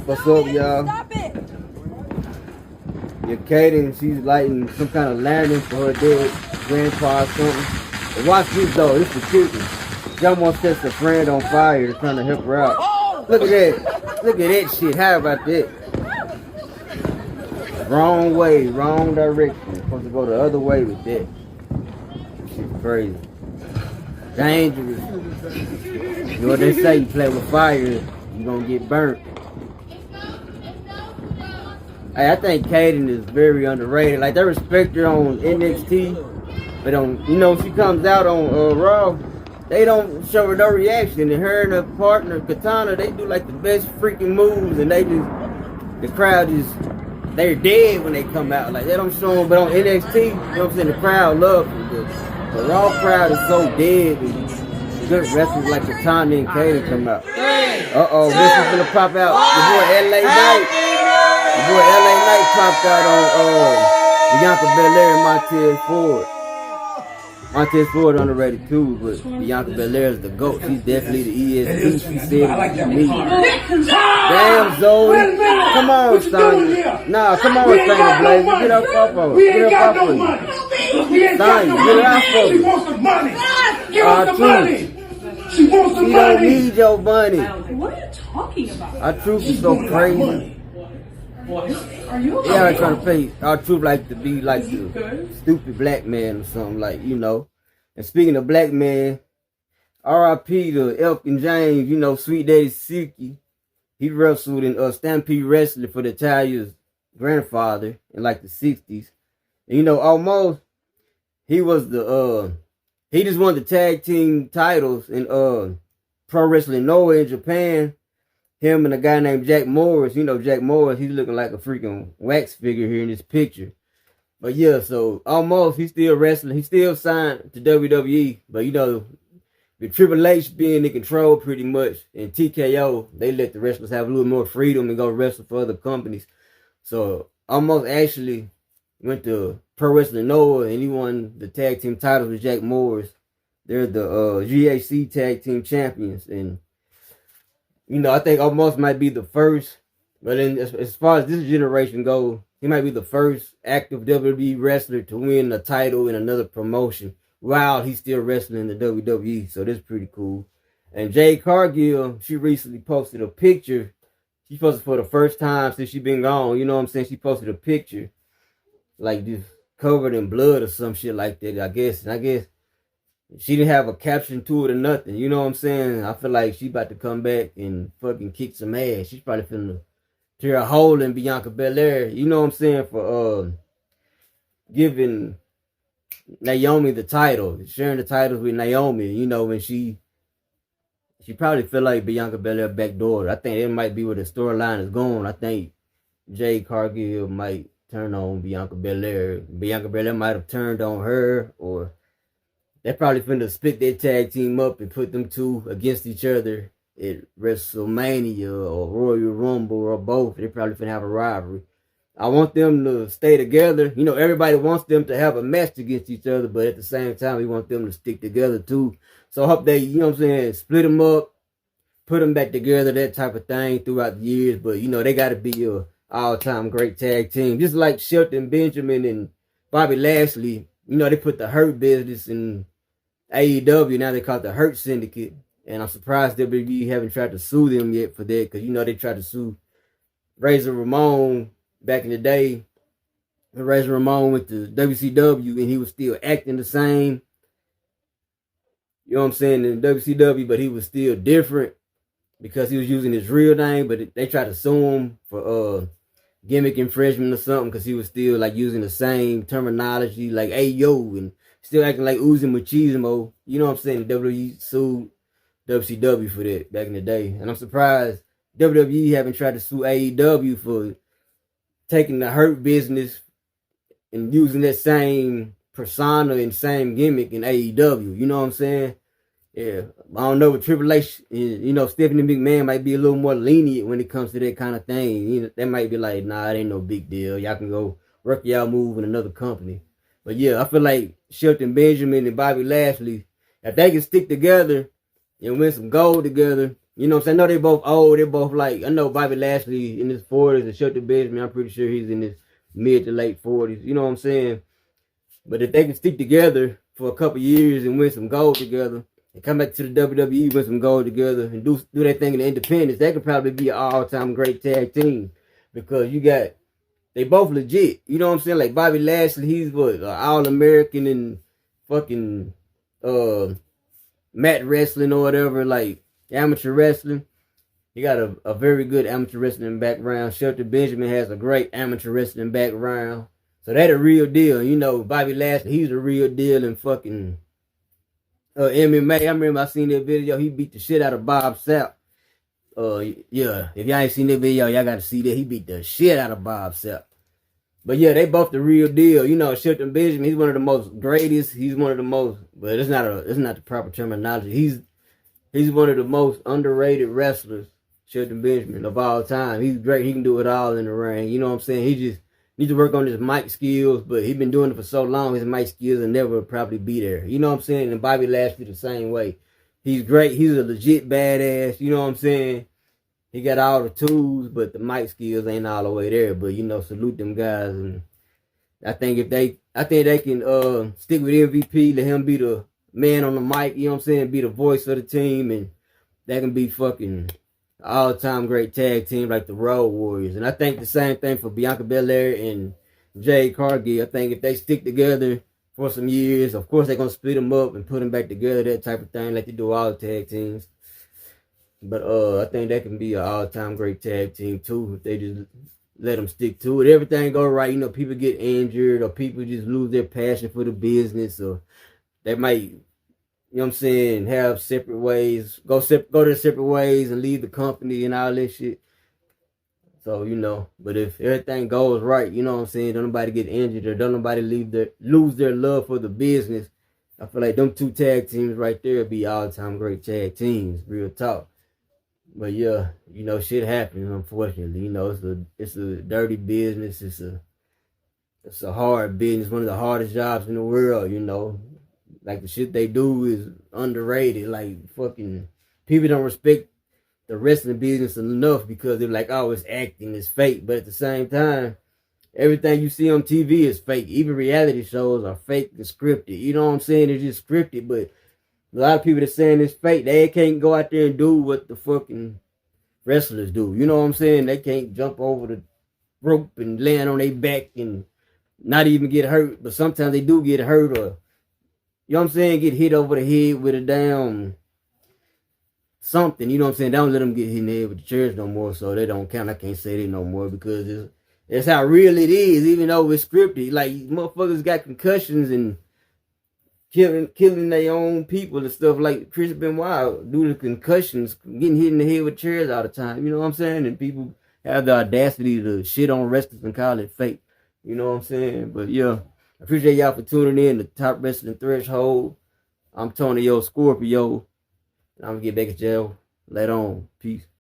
What's up, y'all? Your Kaden, she's lighting some kind of lantern for her dead grandpa or something. And watch this though, this is the cute. She almost sets a friend on fire to trying to help her out. Look at that. Look at that shit. How about that? Wrong way, wrong direction. Supposed to go the other way with that. Shit crazy. Dangerous. You know what they say, you play with fire, you gonna get burnt. Hey, I think Kaden is very underrated. Like, they respect her on NXT, but on, you know, she comes out on Raw, they don't show her no reaction. And her and her partner, Katana, they do like the best freaking moves, and they just, the crowd just, they're dead when they come out. Like, they don't show them, but on NXT, you know what I'm saying, the crowd loves them. The Raw crowd is so dead, and good wrestlers like Katana and Kaden come out. Uh-oh, this is gonna pop out. Your boy LA Knight. Your boy LA Knight popped out on Bianca Belair and Montez Ford. Montez Ford underrated too, but Bianca Belair is the GOAT. She's definitely the ESP. She said it me. Damn, Zoey. Come on, Sonya. Nah, come on, Shayna Baszler. Get up off of her. Get up off of her. Sonya, get it off of her. She wants the money. Give us the money. She wants the money. She don't need your money. What are you talking about? Our truth is so crazy. Are you okay? Yeah, trying to pay our truth like to be like the stupid black man or something, like, you know. And speaking of black man, R.I.P. to Elkin James, you know, Sweet Daddy Siki. He wrestled in Stampede Wrestling for the Italian's grandfather in like the 60s. And, you know, almost he was the he just won the tag team titles in Pro Wrestling Noah in Japan. Him and a guy named Jack Morris. You know Jack Morris, he's looking like a freaking wax figure here in this picture. But yeah, so almost he's still wrestling. He's still signed to WWE. But you know, with Triple H being in control pretty much, and TKO, they let the wrestlers have a little more freedom and go wrestle for other companies. So almost actually went to Pro Wrestling Noah and he won the tag team titles with Jack Morris. They're the GAC tag team champions. And you know, I think almost might be the first, but then as far as this generation goes, he might be the first active WWE wrestler to win a title in another promotion while he's still wrestling in the WWE. So that's pretty cool. And Jade Cargill, she recently posted a picture. She posted for the first time since she been gone. You know what I'm saying? She posted a picture like just covered in blood or some shit like that, I guess. And I guess she didn't have a caption to it or nothing. You know what I'm saying? I feel like she about to come back and fucking kick some ass. She's probably finna tear a hole in Bianca Belair. You know what I'm saying? For giving Naomi the title. Sharing the titles with Naomi. You know, when she probably feel like Bianca Belair backdoor. I think it might be where the storyline is going. I think Jade Cargill might turn on Bianca Belair. Bianca Belair might have turned on her, or they probably finna split their tag team up and put them two against each other at WrestleMania or Royal Rumble or both. They probably finna have a rivalry. I want them to stay together. You know, everybody wants them to have a match against each other, but at the same time, we want them to stick together too. So I hope they, you know what I'm saying, split them up, put them back together, that type of thing throughout the years. But, you know, they got to be a all-time great tag team. Just like Shelton Benjamin and Bobby Lashley. You know, they put the Hurt Business in AEW. Now they call it the Hurt Syndicate. And I'm surprised WWE haven't tried to sue them yet for that. Because, you know, they tried to sue Razor Ramon back in the day. And Razor Ramon went to WCW and he was still acting the same. You know what I'm saying? In WCW, but he was still different because he was using his real name. But they tried to sue him for gimmick infringement or something because he was still like using the same terminology like Ayo and still acting like Uzi Machismo. You know what I'm saying? WWE sued WCW for that back in the day. And I'm surprised WWE haven't tried to sue AEW for taking the Hurt Business and using that same persona and same gimmick in AEW. You know what I'm saying? Yeah. I don't know, with Triple H, you know, Stephanie McMahon might be a little more lenient when it comes to that kind of thing. You know, they might be like, nah, it ain't no big deal. Y'all can go work y'all move in another company. But yeah, I feel like Shelton Benjamin and Bobby Lashley, if they can stick together and win some gold together, You know what I'm saying? I know they both old. They're both like, I know Bobby Lashley in his 40s and Shelton Benjamin, I'm pretty sure he's in his mid to late 40s. You know what I'm saying? But if they can stick together for a couple years and win some gold together and come back to the WWE, win some gold together and do their thing in the independence, that could probably be an all-time great tag team. Because they both legit. You know what I'm saying? Like Bobby Lashley, he's what, All-American and fucking mat wrestling or whatever, like amateur wrestling. He got a very good amateur wrestling background. Shelton Benjamin has a great amateur wrestling background. So that a real deal. You know, Bobby Lashley, he's a real deal in fucking MMA. I remember I seen that video. He beat the shit out of Bob Sapp. Yeah, if y'all ain't seen that video, y'all gotta see that. He beat the shit out of Bob Sapp. But yeah, they both the real deal. You know, Shelton Benjamin, he's one of the most greatest. He's one of the most, but it's not the proper terminology. He's one of the most underrated wrestlers, Shelton Benjamin, of all time. He's great. He can do it all in the ring. You know what I'm saying? He just needs to work on his mic skills, but he's been doing it for so long, his mic skills will never probably be there. You know what I'm saying? And Bobby Lashley the same way. He's great. He's a legit badass. You know what I'm saying? He got all the tools, but the mic skills ain't all the way there. But you know, salute them guys. And I think they can stick with MVP, let him be the man on the mic. You know what I'm saying? Be the voice of the team, and that can be fucking all-time great tag team like the Road Warriors. And I think the same thing for Bianca Belair and Jade Cargill. I think if they stick together for some years, of course they're gonna split them up and put them back together, that type of thing, like they do all the tag teams. But I think that can be an all-time great tag team too if they just let them stick to it. Everything go right. You know, people get injured or people just lose their passion for the business, or they might, you know what I'm saying, have separate ways, go their separate ways and leave the company and all that shit. So, you know, but if everything goes right, you know what I'm saying, don't nobody get injured or don't nobody lose their love for the business, I feel like them two tag teams right there be all-time great tag teams, real talk. But yeah, you know, shit happens, unfortunately. You know, it's a dirty business. It's a hard business, one of the hardest jobs in the world, you know. Like the shit they do is underrated. Like fucking people don't respect the wrestling business enough because they're like, oh, it's acting, it's fake. But at the same time, everything you see on TV is fake. Even reality shows are fake and scripted. You know what I'm saying? They're just scripted, but a lot of people that saying it's fake, they can't go out there and do what the fucking wrestlers do. You know what I'm saying? They can't jump over the rope and land on their back and not even get hurt. But sometimes they do get hurt or, you know what I'm saying, get hit over the head with a damn something. You know what I'm saying? Don't let them get hit in the head with the chairs no more, so they don't count. I can't say that no more because it's how real it is, even though it's scripted. Like, motherfuckers got concussions and killing their own people and stuff, like Chris Benoit due to concussions, getting hit in the head with chairs all the time. You know what I'm saying? And people have the audacity to shit on wrestlers and call it fake. You know what I'm saying? But yeah, I appreciate y'all for tuning in to Top Wrestling Threshold. I'm Tony Scorpio. I'm gonna get back at y'all later on. Peace.